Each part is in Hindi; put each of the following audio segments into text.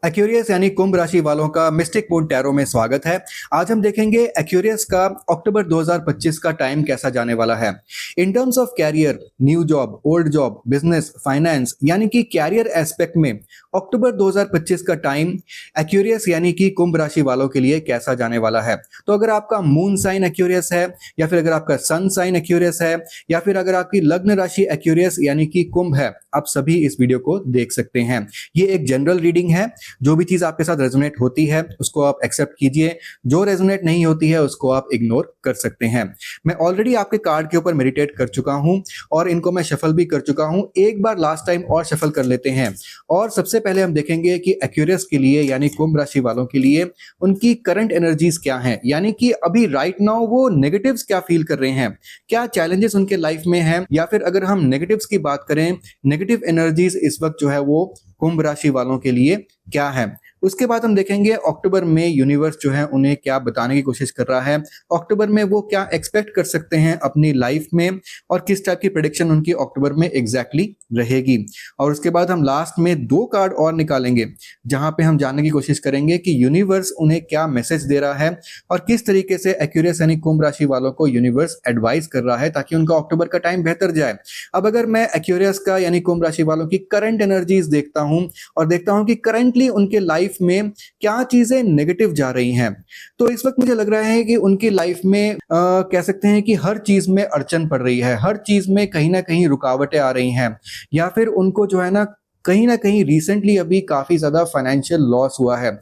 एक्यूरियस यानी कुंभ राशि वालों का मिस्टिक मून टैरो में स्वागत है। आज हम देखेंगे एक्यूरियस का अक्टूबर 2025 का टाइम कैसा जाने वाला है। In terms of career, new job, old job, business, finance यानी कि कैरियर एस्पेक्ट में अक्टूबर 2025 का टाइम एक्यूरियस यानी कि कुंभ राशि वालों के लिए कैसा जाने वाला है। तो अगर आपका मून साइन एक्यूरियस है, या फिर अगर आपका सन साइन एक्यूरियस है, या फिर अगर आपकी लग्न राशि एक्यूरियस यानी कि कुंभ है, आप सभी इस वीडियो को देख सकते हैं। ये एक जनरल रीडिंग है। जो भी चीज आपके साथ रेजोनेट होती है उसको आप एक्सेप्ट कीजिए, जो रेजोनेट नहीं होती है उसको आप इग्नोर कर सकते हैं। मैं ऑलरेडी आपके कार्ड के ऊपर मेडिटेट कर चुका हूं और इनको मैं शफल भी कर चुका हूं। एक बार लास्ट टाइम और शफल कर लेते हैं और सबसे पहले हम देखेंगे कि एक्यूरियस के लिए यानी कुंभ राशि वालों के लिए उनकी करंट एनर्जीज क्या हैं, यानी कि अभी राइट नाउ वो नेगेटिव्स क्या फील कर रहे हैं, क्या चैलेंजेस उनके लाइफ में हैं, या फिर अगर हम नेगेटिव्स की बात करें, नेगेटिव एनर्जीज इस वक्त जो है वो कुंभ राशि वालों के लिए क्या है। उसके बाद हम देखेंगे अक्टूबर में यूनिवर्स जो है उन्हें क्या बताने की कोशिश कर रहा है, अक्टूबर में वो क्या एक्सपेक्ट कर सकते हैं अपनी लाइफ में और किस टाइप की प्रेडिक्शन उनकी अक्टूबर में एग्जैक्टली रहेगी। और उसके बाद हम लास्ट में 2 कार्ड और निकालेंगे जहां पे हम जानने की कोशिश करेंगे कि यूनिवर्स उन्हें क्या मैसेज दे रहा है और किस तरीके से एक्यूरियस यानी कुंभ राशि वालों को यूनिवर्स एडवाइस कर रहा है ताकि उनका अक्टूबर का टाइम बेहतर जाए। अब अगर मैं एक्यूरियस का यानी कुंभ राशि वालों की करंट एनर्जीज देखता हूं और देखता हूं कि करंटली उनके लाइफ में क्या चीजें नेगेटिव जा रही हैं, तो इस वक्त मुझे लग रहा है कि उनकी लाइफ में कह सकते हैं कि हर चीज में अड़चन पड़ रही है, हर चीज में कहीं ना कहीं रुकावटें आ रही हैं, या फिर उनको जो है ना कहीं रिसेंटली अभी काफी ज्यादा फाइनेंशियल लॉस हुआ है।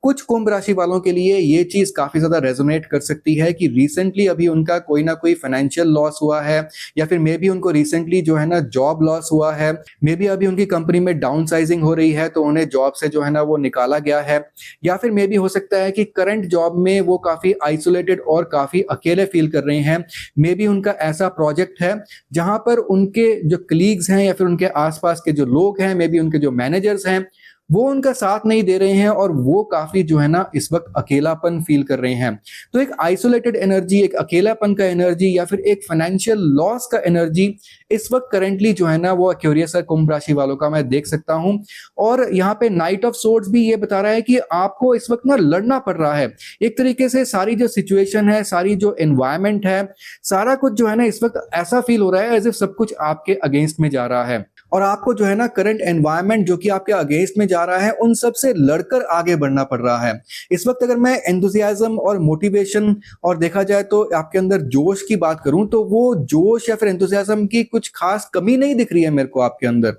कुछ कुंभ राशि वालों के लिए ये चीज काफी ज्यादा रेजोनेट कर सकती है कि रिसेंटली अभी उनका कोई ना कोई फाइनेंशियल लॉस हुआ है, या फिर मे बी उनको रिसेंटली जो है ना जॉब लॉस हुआ है, मे बी अभी उनकी कंपनी में डाउन साइजिंग हो रही है तो उन्हें जॉब से जो है ना वो निकाला गया है, या फिर मे बी हो सकता है कि करंट जॉब में वो काफी आइसोलेटेड और काफी अकेले फील कर रहे हैं। मे बी उनका ऐसा प्रोजेक्ट है जहां पर उनके जो कलीग्स हैं या फिर उनके आसपास के जो लोग हैं, मे बी उनके जो मैनेजर्स हैं, वो उनका साथ नहीं दे रहे हैं और वो काफी जो है ना इस वक्त अकेलापन फील कर रहे हैं। तो एक आइसोलेटेड एनर्जी, एक अकेलापन का एनर्जी, या फिर एक फाइनेंशियल लॉस का एनर्जी इस वक्त करेंटली जो है ना वो एक्यूरियस कुंभ राशि वालों का मैं देख सकता हूं। और यहाँ पे नाइट ऑफ सोर्ड्स भी ये बता रहा है कि आपको इस वक्त ना लड़ना पड़ रहा है। एक तरीके से सारी जो सिचुएशन है, सारी जो एनवायरमेंट है, सारा कुछ जो है ना इस वक्त ऐसा फील हो रहा है एज इफ सब कुछ आपके अगेंस्ट में जा रहा है, और आपको जो है ना करंट एनवायरनमेंट जो कि आपके अगेंस्ट में जा रहा है उन सब से लड़कर आगे बढ़ना पड़ रहा है। इस वक्त अगर मैं एंथुसियाज्म और मोटिवेशन और देखा जाए तो आपके अंदर जोश की बात करूं तो वो जोश या फिर एंथुसियाज्म की कुछ खास कमी नहीं दिख रही है मेरे को आपके अंदर,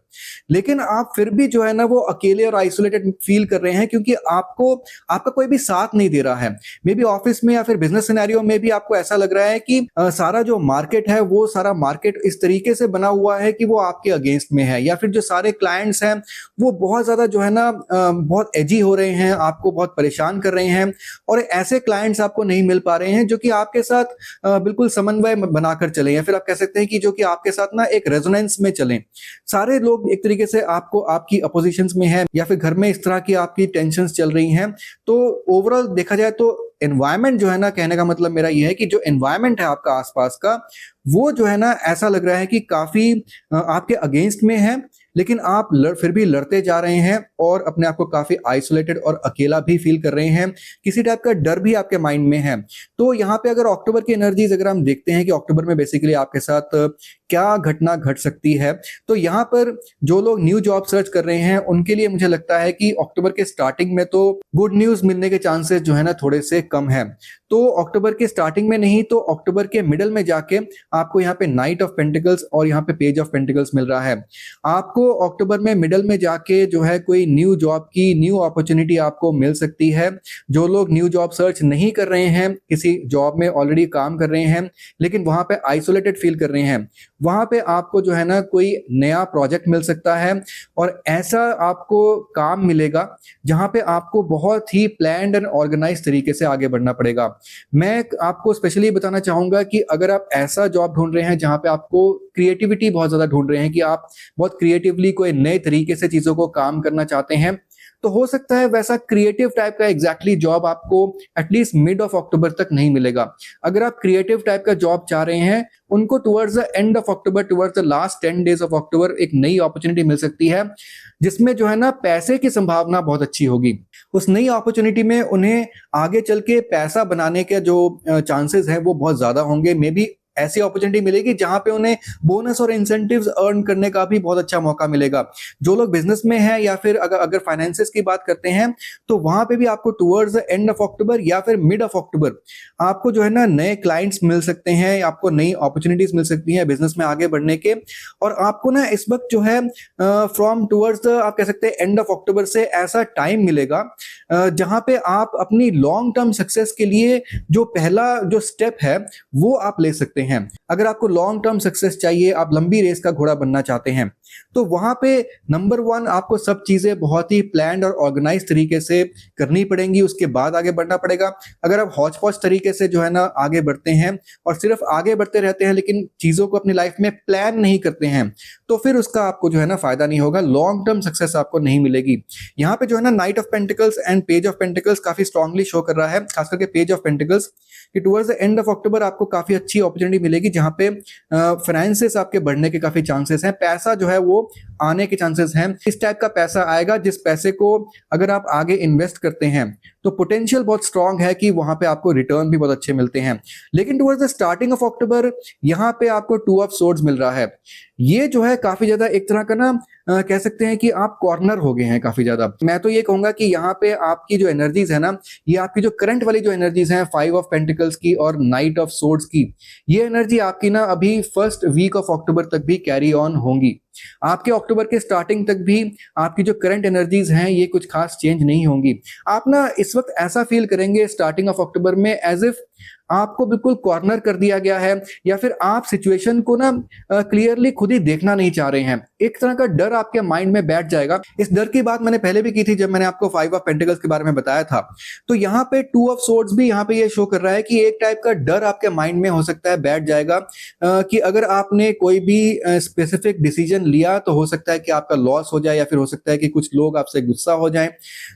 लेकिन आप फिर भी जो है ना वो अकेले और आइसोलेटेड फील कर रहे हैं क्योंकि आपको आपका कोई भी साथ नहीं दे रहा है। मे बी ऑफिस में या फिर बिजनेस सिनेरियो में भी आपको ऐसा लग रहा है कि सारा जो मार्केट है वो सारा मार्केट इस तरीके से बना हुआ है कि वो आपके अगेंस्ट में है, या फिर जो सारे क्लाइंट्स हैं वो बहुत ज्यादा जो है ना बहुत एजी हो रहे हैं, आपको बहुत परेशान कर रहे हैं, और ऐसे क्लाइंट्स आपको नहीं मिल पा रहे हैं जो कि आपके साथ बिल्कुल समन्वय बनाकर चले, या फिर आप कह सकते हैं कि जो कि आपके साथ ना एक रेजोनेंस में चलें। सारे लोग एक तरीके से आपको आपकी अपोजिशंस में है, या फिर घर में इस तरह की आपकी टेंशंस चल रही हैं। तो ओवरऑल देखा जाए तो एनवायरमेंट जो है ना, कहने का मतलब मेरा ये है कि जो एनवायरमेंट है आपका आसपास का, वो जो है ना ऐसा लग रहा है कि काफी आपके अगेंस्ट में है, लेकिन आप फिर भी लड़ते जा रहे हैं और अपने आप को काफी आइसोलेटेड और अकेला भी फील कर रहे हैं। किसी टाइप का डर भी आपके माइंड में है। तो यहाँ पे अगर अक्टूबर की एनर्जीज अगर हम देखते हैं कि अक्टूबर में बेसिकली आपके साथ क्या घटना घट सकती है, तो यहाँ पर जो लोग न्यू जॉब सर्च कर रहे हैं उनके लिए मुझे लगता है कि अक्टूबर के स्टार्टिंग में तो गुड न्यूज मिलने के चांसेस जो है ना थोड़े से कम है। तो अक्टूबर के स्टार्टिंग में नहीं तो अक्टूबर के मिडल में जाके आपको यहाँ पे नाइट ऑफ पेंटिकल्स और यहाँ पे पेज ऑफ पेंटिकल्स मिल रहा है। आपको अक्टूबर में मिडल में जाके जो है कोई न्यू जॉब की न्यू अपॉर्चुनिटी आपको मिल सकती है। जो लोग न्यू जॉब सर्च नहीं कर रहे हैं, किसी जॉब में ऑलरेडी काम कर रहे हैं लेकिन वहां पे आइसोलेटेड फील कर रहे हैं, वहां पे आपको जो है ना कोई नया प्रोजेक्ट मिल सकता है, और ऐसा आपको काम मिलेगा जहां पे आपको बहुत ही प्लान्ड एंड ऑर्गेनाइज तरीके से आगे बढ़ना पड़ेगा। मैं आपको स्पेशली बताना चाहूंगा कि अगर आप ऐसा जॉब ढूंढ रहे हैं जहां पे आपको क्रिएटिविटी बहुत ज्यादा ढूंढ रहे हैं कि आप बहुत क्रिएटिवली कोई नए तरीके से चीजों को काम करना चाहते हैं, तो हो सकता है वैसा क्रिएटिव टाइप का एग्जैक्टली जॉब आपको एटलीस्ट मिड ऑफ अक्टूबर तक नहीं मिलेगा। अगर आप क्रिएटिव टाइप का जॉब चाह रहे हैं, उनको towards the end of October, towards the last 10 days of October एक नई अपॉर्चुनिटी मिल सकती है, जिसमें जो है ना पैसे की संभावना बहुत अच्छी होगी। उस नई अपॉर्चुनिटी में उन्हें आगे चल के पैसा बनाने के जो चांसेस हैं वो बहुत ज्यादा होंगे। मे बी ऐसी अपॉर्चुनिटी मिलेगी जहां पे उन्हें बोनस और इंसेंटिव्स अर्न करने का भी बहुत अच्छा मौका मिलेगा। जो लोग बिजनेस में हैं या फिर अगर फाइनेंसेस की बात करते हैं, तो वहां पे भी आपको towards the end of October या फिर मिड ऑफ अक्टूबर आपको जो है ना नए क्लाइंट्स मिल सकते हैं, आपको नई अपॉर्चुनिटीज मिल सकती हैं बिजनेस में आगे बढ़ने के। और आपको ना इस वक्त जो है फ्रॉम टुवर्ड्स द आप कह सकते हैं एंड ऑफ अक्टूबर से ऐसा टाइम मिलेगा जहां पे आप अपनी लॉन्ग टर्म सक्सेस के लिए जो पहला जो स्टेप है वो आप ले सकते हैं। अगर आपको लॉन्ग टर्म सक्सेस चाहिए, आप लंबी रेस का घोड़ा बनना चाहते हैं, तो वहां पे नंबर 1 आपको सब चीजें बहुत ही प्लान्ड और ऑर्गेनाइज तरीके से करनी पड़ेंगी, उसके बाद आगे बढ़ना पड़ेगा। अगर आप हौच पौच तरीके से जो है ना आगे बढ़ते हैं और सिर्फ आगे बढ़ते रहते हैं लेकिन चीजों को अपनी लाइफ में प्लान नहीं करते हैं, तो फिर उसका आपको जो है ना फायदा नहीं होगा, लॉन्ग टर्म सक्सेस आपको नहीं मिलेगी। यहाँ पे जो है ना night of pentacles and page of pentacles काफी स्ट्रांगली शो कर रहा है, खास करके पेज ऑफ पेंटिकल्स, कि towards the end of October आपको काफी अच्छी अपॉर्चुनिटी मिलेगी जहां पे फाइनेंसेस आपके बढ़ने के काफी चांसेस हैं, पैसा जो है वो आने के चांसेस हैं। इस टाइप का पैसा आएगा जिस पैसे को अगर आप आगे इन्वेस्ट करते हैं तो पोटेंशियल बहुत स्ट्रांग है कि वहां पे आपको रिटर्न भी बहुत अच्छे मिलते हैं। लेकिन towards the starting of October यहाँ पे आपको 2 ऑफ सोर्ड्स मिल रहा है। ये जो है काफी ज्यादा एक तरह का ना कह सकते हैं कि आप कॉर्नर हो गए हैं काफी ज्यादा। मैं तो ये कहूंगा कि यहाँ पे आपकी जो एनर्जीज है ना, ये आपकी जो करंट वाली जो एनर्जीज हैं 5 ऑफ पेंटिकल्स की और नाइट ऑफ सोर्ड्स की, ये एनर्जी आपकी ना अभी फर्स्ट वीक ऑफ अक्टूबर तक भी कैरी ऑन होंगी। आपके अक्टूबर के स्टार्टिंग तक भी आपकी जो करंट एनर्जीज हैं ये कुछ खास चेंज नहीं होंगी। आप ना इस वक्त ऐसा फील करेंगे स्टार्टिंग ऑफ अक्टूबर में एज इफ आपको बिल्कुल कॉर्नर कर दिया गया है, या फिर आप सिचुएशन को ना क्लियरली खुद ही देखना नहीं चाह रहे हैं। एक तरह का डर आपके माइंड में बैठ जाएगा। इस डर की बात मैंने पहले भी की थी जब मैंने आपको 5 ऑफ पेंटिकल्स के बारे में बताया था। तो यहाँ पे 2 ऑफ सोर्ड्स भी यहाँ पे ये शो कर रहा है कि एक टाइप का डर आपके माइंड में हो सकता है बैठ जाएगा कि अगर आपने कोई भी स्पेसिफिक डिसीजन लिया तो हो सकता है कि आपका लॉस हो जाए, या फिर हो सकता है कि कुछ लोग आपसे गुस्सा हो जाएं।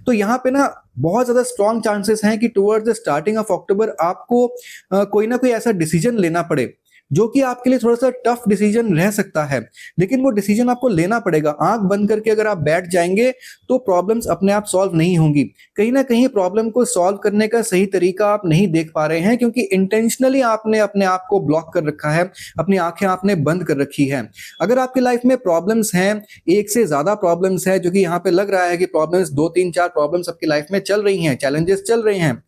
तो यहाँ पे ना बहुत ज्यादा स्ट्रॉन्ग चांसेस हैं कि towards the starting of October आपको कोई ना कोई ऐसा डिसीजन लेना पड़े जो कि आपके लिए थोड़ा सा टफ डिसीजन रह सकता है, लेकिन वो डिसीजन आपको लेना पड़ेगा। आंख बंद करके अगर आप बैठ जाएंगे तो प्रॉब्लम्स अपने आप सॉल्व नहीं होंगी। कहीं ना कहीं प्रॉब्लम को सॉल्व करने का सही तरीका आप नहीं देख पा रहे हैं, क्योंकि इंटेंशनली आपने अपने आप को ब्लॉक कर रखा है, अपनी आंखें आपने बंद कर रखी है। अगर आपकी लाइफ में प्रॉब्लम्स हैं, एक से ज्यादा प्रॉब्लम्स है, जो कि यहाँ पे लग रहा है कि प्रॉब्लम्स 2 3 4 प्रॉब्लम्स आपकी लाइफ में चल रही हैं, चैलेंजेस चल रहे हैं,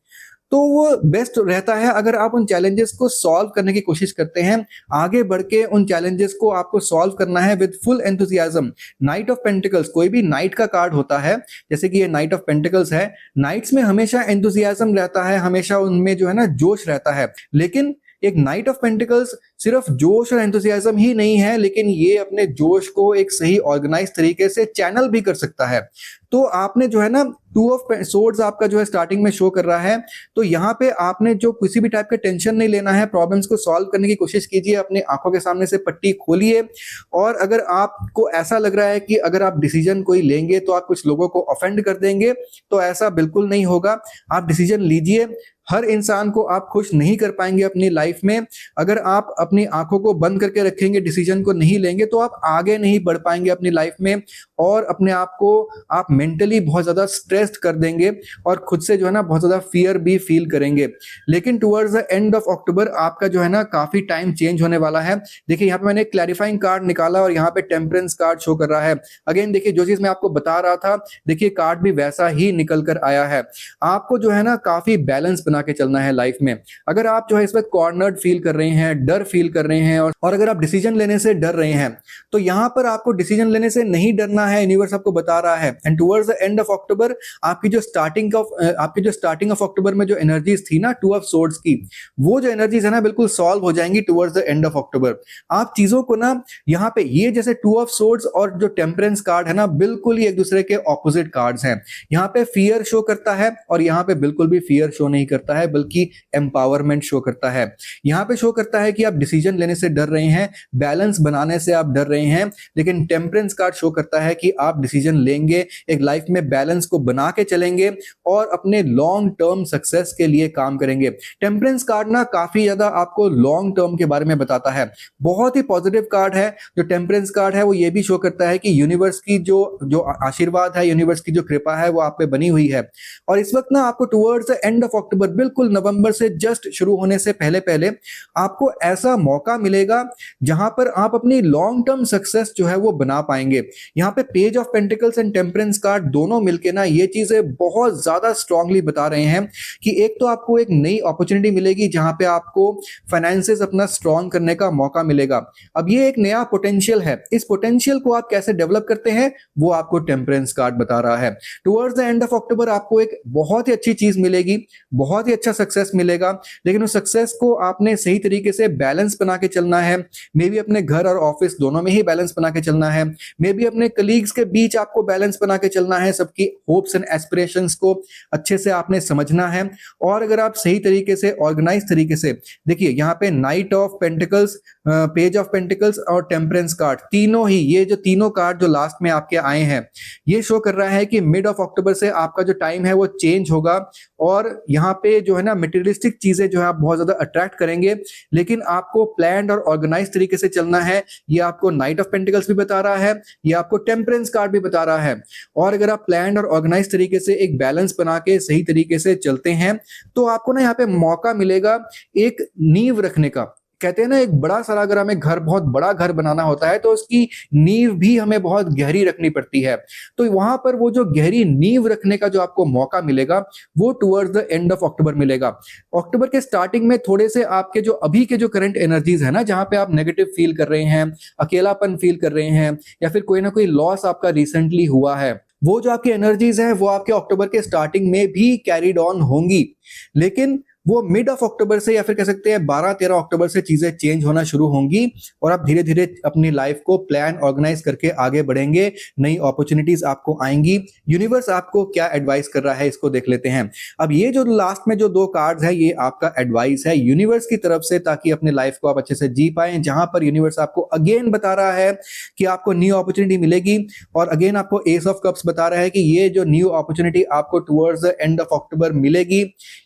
तो वो बेस्ट रहता है अगर आप उन चैलेंजेस को सॉल्व करने की कोशिश करते हैं। आगे बढ़ के उन चैलेंजेस को आपको सॉल्व करना है with full enthusiasm. Night of pentacles, कोई भी नाइट का कार्ड होता है, जैसे कि ये नाइट ऑफ पेंटिकल्स है, नाइट्स में हमेशा एंथुसियाज्म रहता है, हमेशा उनमें जो है ना जोश रहता है। लेकिन एक नाइट ऑफ पेंटिकल्स सिर्फ जोश और एंथुसियाज्म ही नहीं है, लेकिन ये अपने जोश को एक सही ऑर्गेनाइज तरीके से चैनल भी कर सकता है। तो आपने जो है ना 2 ऑफ सोर्ड्स आपका जो है स्टार्टिंग में शो कर रहा है, तो यहाँ पे आपने जो किसी भी टाइप का टेंशन नहीं लेना है, प्रॉब्लम्स को सॉल्व करने की कोशिश कीजिए, अपनी आंखों के सामने से पट्टी खोलिए। और अगर आपको ऐसा लग रहा है कि अगर आप डिसीजन कोई लेंगे तो आप कुछ लोगों को ऑफेंड कर देंगे, तो ऐसा बिल्कुल नहीं होगा। आप डिसीजन लीजिए। हर इंसान को आप खुश नहीं कर पाएंगे अपनी लाइफ में। अगर आप अपनी आंखों को बंद करके रखेंगे, डिसीजन को नहीं लेंगे, तो आप आगे नहीं बढ़ पाएंगे अपनी लाइफ में, और अपने आप को आप मेंटली बहुत ज्यादा स्ट्रेस्ड कर देंगे और खुद से जो है ना बहुत ज्यादा फियर भी फील करेंगे। लेकिन towards the end of October आपका जो है ना काफी टाइम चेंज होने वाला है। देखिए यहाँ पे मैंने क्लैरिफाइंग कार्ड निकाला और यहाँ पे टेम्परेंस कार्ड शो कर रहा है। अगेन देखिए, जो चीज मैं आपको बता रहा था, देखिए कार्ड भी वैसा ही निकल कर आया है। आपको जो है ना काफी बैलेंस बना के चलना है लाइफ में। अगर आप जो है इस वक्त कॉर्नर्ड फील कर रहे हैं, डर फील कर रहे हैं, और अगर आप डिसीजन लेने से डर रहे हैं, तो यहाँ पर आपको डिसीजन लेने से नहीं डरना है, यूनिवर्स आपको बता रहा है। And towards the end of October आपकी जो स्टार्टिंग ऑफ अक्टूबर में जो एनर्जीज थी ना 2 ऑफ सोर्ड्स की, वो जो एनर्जीज है ना बिल्कुल सॉल्व हो जाएंगी towards the end of October. आप चीजों को ना यहाँ पे ये जैसे 2 ऑफ सोर्ड्स और जो टेम्परेंस कार्ड है ना, बिल्कुल ही एक दूसरे के ऑपोजिट कार्ड्स हैं। यहाँ पे फियर शो करता है और यहाँ पे बिल्कुल भी फियर शो नहीं करता है, बल्कि एम्पावरमेंट शो करता है। यहाँ पे शो करता है कि आप डिसीजन लेने से डर रहे हैं, बैलेंस बनाने से आप डर रहे हैं, लेकिन टेम्परेंस कार्ड शो करता है कि आप डिसीजन लेंगे, एक लाइफ में बैलेंस को बना के चलेंगे और अपने लॉन्ग टर्म सक्सेस के लिए काम करेंगे। टेम्परेंस कार्ड ना काफी ज्यादा आपको लॉन्ग टर्म के बारे में बताता है, बहुत ही पॉजिटिव कार्ड है। जो टेम्परेंस कार्ड है वो ये भी शो करता है कि यूनिवर्स की जो जो आशीर्वाद है, यूनिवर्स की जो कृपा है वो आप पे बनी हुई है। और इस वक्त ना आपको towards the end of October, बिल्कुल नवंबर से जस्ट शुरू होने से पहले पहले आपको ऐसा मौका मिलेगा जहां पर आप अपनी लॉन्ग टर्म सक्सेस जो है वो बना पाएंगे। यहाँ पे page of pentacles and temperance card दोनों मिलके ना ये चीजें बहुत ज्यादा स्ट्रांगली बता रहे हैं कि एक तो आपको एक नई अपॉर्चुनिटी मिलेगी जहां पे आपको फाइनेंसेस अपना स्ट्रांग करने का मौका मिलेगा। अब ये एक नया पोटेंशियल है, इस पोटेंशियल को आप कैसे डेवलप करते हैं वो आपको टेम्परेंस कार्ड बता रहा है। Towards the end of October आपको एक बहुत ही अच्छी चीज मिलेगी, बहुत ही अच्छा सक्सेस मिलेगा, लेकिन उस सक्सेस को आपने सही तरीके से बैलेंस बना के चलना है। मे बी अपने घर और ऑफिस दोनों में ही बैलेंस बना के चलना है, मे बी अपने कलीग्स के बीच आपको बैलेंस बना के चलना है, सबकी होप्स एंड एस्पिरेशंस को अच्छे से आपने समझना है। और अगर आप सही तरीके से ऑर्गेनाइज तरीके से देखिए, यहाँ पे night of pentacles, page of pentacles और टेम्परेंस कार्ड, तीनों ही ये जो तीनों कार्ड जो लास्ट में आपके आए हैं ये शो कर रहा है कि मिड ऑफ अक्टूबर से आपका जो टाइम है वो चेंज होगा। और यहाँ पे जो है ना मटेरियलिस्टिक चीजें जो है आप बहुत ज्यादा अट्रैक्ट करेंगे, लेकिन आपको प्लान्ड और ऑर्गेनाइज तरीके से चलना है। ये आपको नाइट ऑफ पेंटिकल्स भी बता रहा है, ये आपको टेम्परेंस कार्ड भी बता रहा है। और अगर आप प्लान्ड और ऑर्गेनाइज तरीके से एक बैलेंस बना के सही तरीके से चलते हैं तो आपको ना यहाँ पे मौका मिलेगा एक नींव रखने का। कहते हैं ना, एक बड़ा सारा अगर हमें घर, बहुत बड़ा घर बनाना होता है तो उसकी नींव भी हमें बहुत गहरी रखनी पड़ती है। तो वहां पर वो जो गहरी नींव रखने का जो आपको मौका मिलेगा वो towards the end of October मिलेगा। अक्टूबर के स्टार्टिंग में थोड़े से आपके जो अभी के जो करंट एनर्जीज है ना, जहां पे आप नेगेटिव फील कर रहे हैं, अकेलापन फील कर रहे हैं, या फिर कोई ना कोई लॉस आपका रिसेंटली हुआ है, वो जो आपकी एनर्जीज है वो आपके अक्टूबर के स्टार्टिंग में भी कैरीड ऑन होंगी। लेकिन वो मिड ऑफ अक्टूबर से, या फिर कह सकते हैं 12-13 अक्टूबर से चीजें चेंज होना शुरू होंगी और आप धीरे धीरे अपनी लाइफ को प्लान ऑर्गेनाइज करके आगे बढ़ेंगे। नई अपॉर्चुनिटीज आपको आएंगी। यूनिवर्स आपको क्या एडवाइस कर रहा है इसको देख लेते हैं। अब ये जो लास्ट में जो दो कार्ड्स है ये आपका एडवाइस है यूनिवर्स की तरफ से, ताकि अपने लाइफ को आप अच्छे से जी पाए, जहां पर यूनिवर्स आपको अगेन बता रहा है कि आपको न्यू अपॉर्चुनिटी मिलेगी। और अगेन आपको एस ऑफ कप्स बता रहा है कि ये जो न्यू अपॉर्चुनिटी आपको towards the end of October मिलेगी,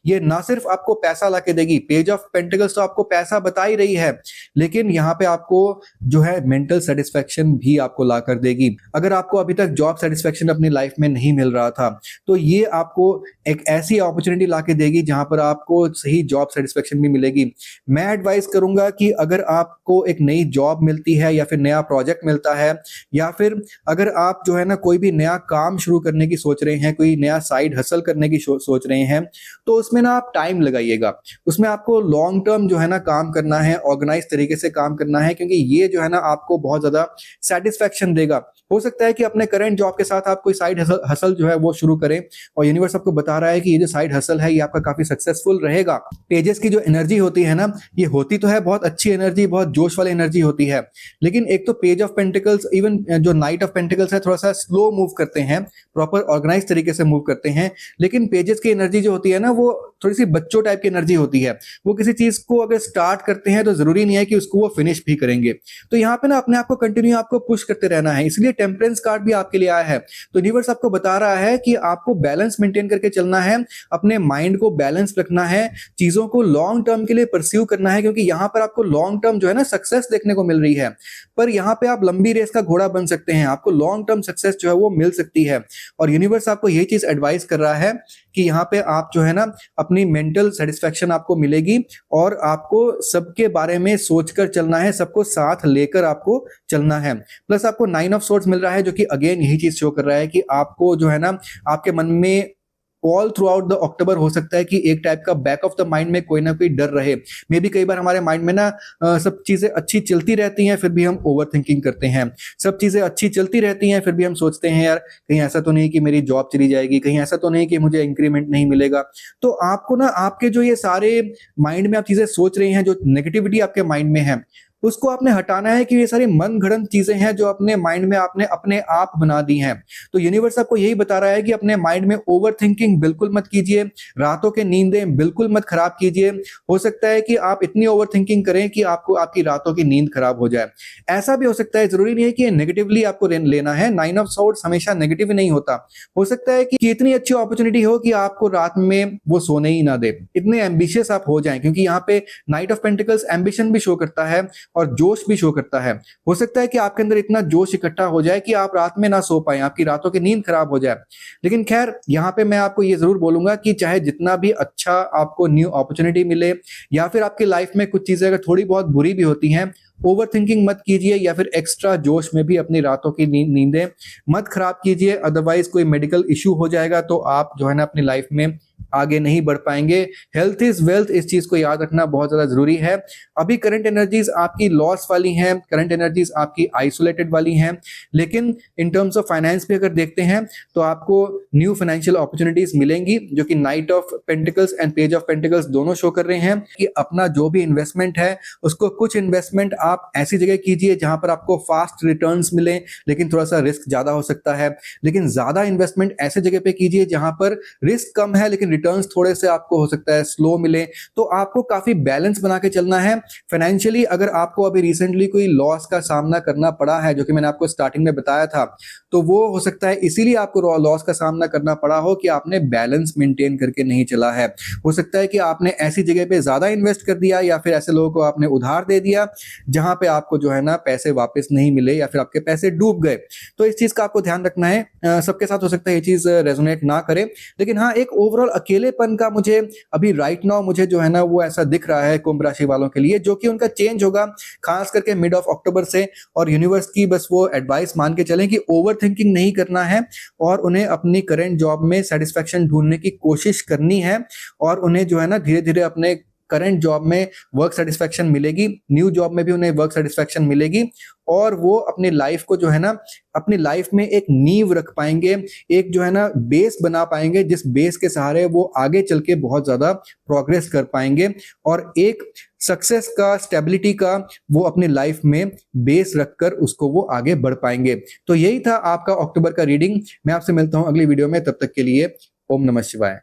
ये ना सिर्फ आपको पैसा लाके देगी, पेज ऑफ पेंटिकल्स तो आपको पैसा बता ही रही है, लेकिन यहाँ पे आपको जो है मेंटल सेटिस्फेक्शन भी आपको ला कर देगी। अगर आपको अभी तक जॉब सेटिस्फेक्शन अपनी लाइफ में नहीं मिल रहा था तो ये आपको एक ऐसी अपॉर्चुनिटी लाके देगी जहां पर आपको सही जॉब सेटिस्फेक्शन भी मिलेगी। मैं एडवाइस करूंगा कि अगर आपको एक नई जॉब मिलती है या फिर नया प्रोजेक्ट मिलता है, या फिर अगर आप जो है ना कोई भी नया काम शुरू करने की सोच रहे हैं, कोई नया साइड हसल करने की सोच रहे हैं, तो उसमें ना आप टाइम लगाइएगा। उसमें आपको लॉन्ग टर्म जो है ना काम करना है, ऑर्गेनाइज तरीके से काम करना है, क्योंकि ये जो है ना आपको बहुत ज्यादा सेटिस्फेक्शन देगा। हो सकता है कि अपने करंट जॉब के साथ आप कोई साइड हसल जो है वो शुरू करें, और यूनिवर्स आपको बता रहा है कि ये जो साइड हसल है ये आपका काफी सक्सेसफुल रहेगा। पेजेस की जो एनर्जी होती है ना, ये होती तो है बहुत अच्छी एनर्जी, बहुत जोश वाली एनर्जी होती है, लेकिन एक तो पेज ऑफ पेंटिकल्स, इवन जो नाइट ऑफ पेंटिकल्स है, थोड़ा सा स्लो मूव करते हैं, प्रॉपर ऑर्गेनाइज तरीके से मूव करते हैं। लेकिन पेजेस की एनर्जी जो होती है ना वो थोड़ी सी बच्चों टाइप की एनर्जी होती है। वो किसी चीज को अगर स्टार्ट करते हैं तो जरूरी नहीं है कि उसको वो फिनिश भी करेंगे। तो यहाँ पे ना अपने आप को कंटिन्यू आपको पुश करते रहना है, इसलिए टेम्परेंस कार्ड भी आपके लिए आया है। तो यूनिवर्स आपको बता रहा है कि आपको बैलेंस मेंटेन करके चलना है, अपने माइंड को बैलेंस रखना है, चीजों को लॉन्ग टर्म के लिए परस्यू करना है, क्योंकि यहाँ पर आपको लॉन्ग टर्म जो है ना सक्सेस देखने को मिल रही है। पर यहाँ पे आप लंबी रेस का घोड़ा बन सकते हैं, आपको लॉन्ग टर्म सक्सेस जो है वो मिल सकती है। और यूनिवर्स आपको यही चीज एडवाइस कर रहा है कि यहाँ पे आप जो है ना अपनी मेंटल सेटिस्फेक्शन आपको मिलेगी, और आपको सबके बारे में सोचकर चलना है, सबको साथ लेकर आपको चलना है। प्लस आपको 9 ऑफ सोर्ड्स मिल रहा है, जो कि अगेन यही चीज शो कर रहा है कि आपको जो है ना आपके मन में all through out the October हो सकता है कि एक टाइप का बैक ऑफ द माइंड में कोई ना कोई डर रहे। मे बी कई बार हमारे माइंड में ना सब चीजें अच्छी चलती रहती हैं फिर भी हम ओवर थिंकिंग करते हैं, सब चीजें अच्छी चलती रहती हैं फिर भी हम सोचते हैं यार कहीं ऐसा तो नहीं कि मेरी जॉब चली जाएगी, कहीं ऐसा तो नहीं कि मुझे इंक्रीमेंट नहीं मिलेगा। तो आपको ना आपके जो ये सारे माइंड में आप चीजें सोच रही हैं, जो नेगेटिविटी आपके माइंड में है, उसको आपने हटाना है कि ये सारी मन गढ़ंत चीजें हैं जो अपने माइंड में आपने अपने आप बना दी हैं। तो यूनिवर्स आपको यही बता रहा है कि अपने माइंड में ओवर थिंकिंग बिल्कुल मत कीजिए, रातों के नींदें बिल्कुल मत खराब कीजिए। हो सकता है कि आप इतनी ओवर थिंकिंग करें कि आपको आपकी रातों की नींद खराब हो जाए। ऐसा भी हो सकता है, जरूरी नहीं है कि नेगेटिवली आपको लेना है। 9 ऑफ सॉर्ड्स हमेशा नेगेटिव नहीं होता। हो सकता है कि इतनी अच्छी अपॉर्चुनिटी हो कि आपको रात में वो सोने ही ना दे, इतने एम्बिशियस आप हो जाएं, क्योंकि यहाँ पे नाइट ऑफ पेंटिकल्स एम्बिशन भी शो करता है और जोश भी शो करता है। हो सकता है कि आपके अंदर इतना जोश इकट्ठा हो जाए कि आप रात में ना सो पाए, आपकी रातों की नींद खराब हो जाए। लेकिन खैर, यहाँ पे मैं आपको ये जरूर बोलूंगा कि चाहे जितना भी अच्छा आपको न्यू अपॉर्चुनिटी मिले या फिर आपकी लाइफ में कुछ चीजें अगर थोड़ी बहुत बुरी भी होती हैं, ओवर थिंकिंग मत कीजिए या फिर एक्स्ट्रा जोश में भी अपनी रातों की नींदें मत खराब कीजिए। अदरवाइज कोई मेडिकल इश्यू हो जाएगा तो आप जो है ना अपनी लाइफ में आगे नहीं बढ़ पाएंगे। हेल्थ इज वेल्थ, इस चीज को याद रखना बहुत ज्यादा जरूरी है। अभी करंट एनर्जीज आपकी लॉस वाली हैं, करंट एनर्जीज आपकी आइसोलेटेड वाली हैं, लेकिन इन टर्म्स ऑफ फाइनेंस भी अगर देखते हैं तो आपको न्यू फाइनेंशियल अपॉर्चुनिटीज मिलेंगी, जो कि night of pentacles and page of pentacles दोनों शो कर रहे हैं कि अपना जो भी इन्वेस्टमेंट है उसको कुछ इन्वेस्टमेंट आप ऐसी जगह कीजिए जहां पर आपको फास्ट रिटर्न्स मिले, लेकिन थोड़ा सा रिस्क ज्यादा हो सकता है। लेकिन ज्यादा इन्वेस्टमेंट ऐसे जगह पे कीजिए जहां पर रिस्क कम है लेकिन रिटर्न्स थोड़े से आपको हो सकता है स्लो मिले। तो आपको काफी बैलेंस बना के चलना है फाइनेंशियली। अगर आपको अभी रिसेंटली कोई लॉस का सामना करना पड़ा है, जो कि मैंने आपको स्टार्टिंग में बताया था, तो वो हो सकता है इसीलिए आपको लॉस का सामना करना पड़ा हो कि आपने बैलेंस मेंटेन करके नहीं चला है। हो सकता है कि आपने ऐसी जगह पे ज्यादा इन्वेस्ट कर दिया या फिर ऐसे लोगों को आपने उधार दे दिया जहां पे आपको जो है ना पैसे वापस नहीं मिले या फिर आपके पैसे डूब गए। तो इस चीज का आपको ध्यान रखना है। सबके साथ हो सकता है ये चीज रेजोनेट ना करे, लेकिन हाँ, एक ओवरऑल अकेलेपन का मुझे अभी राइट नाउ मुझे जो है ना वो ऐसा दिख रहा है कुंभ राशि वालों के लिए, जो कि उनका चेंज होगा खास करके मिड ऑफ अक्टूबर से। और यूनिवर्स की बस वो एडवाइस मान के चलें कि ओवर थिंकिंग नहीं करना है और उन्हें अपनी करंट जॉब में सेटिस्फेक्शन ढूंढने की कोशिश करनी है और उन्हें जो है ना धीरे धीरे अपने करंट जॉब में वर्क सेटिस्फेक्शन मिलेगी, न्यू जॉब में भी उन्हें वर्क सेटिस्फेक्शन मिलेगी और वो अपनी लाइफ को जो है ना अपनी लाइफ में एक नींव रख पाएंगे, एक जो है ना बेस बना पाएंगे, जिस बेस के सहारे वो आगे चल के बहुत ज्यादा प्रोग्रेस कर पाएंगे और एक सक्सेस का, स्टेबिलिटी का वो अपनी लाइफ में बेस रखकर उसको वो आगे बढ़ पाएंगे। तो यही था आपका अक्टूबर का रीडिंग। मैं आपसे मिलता हूं अगली वीडियो में, तब तक के लिए ओम नमः शिवाय।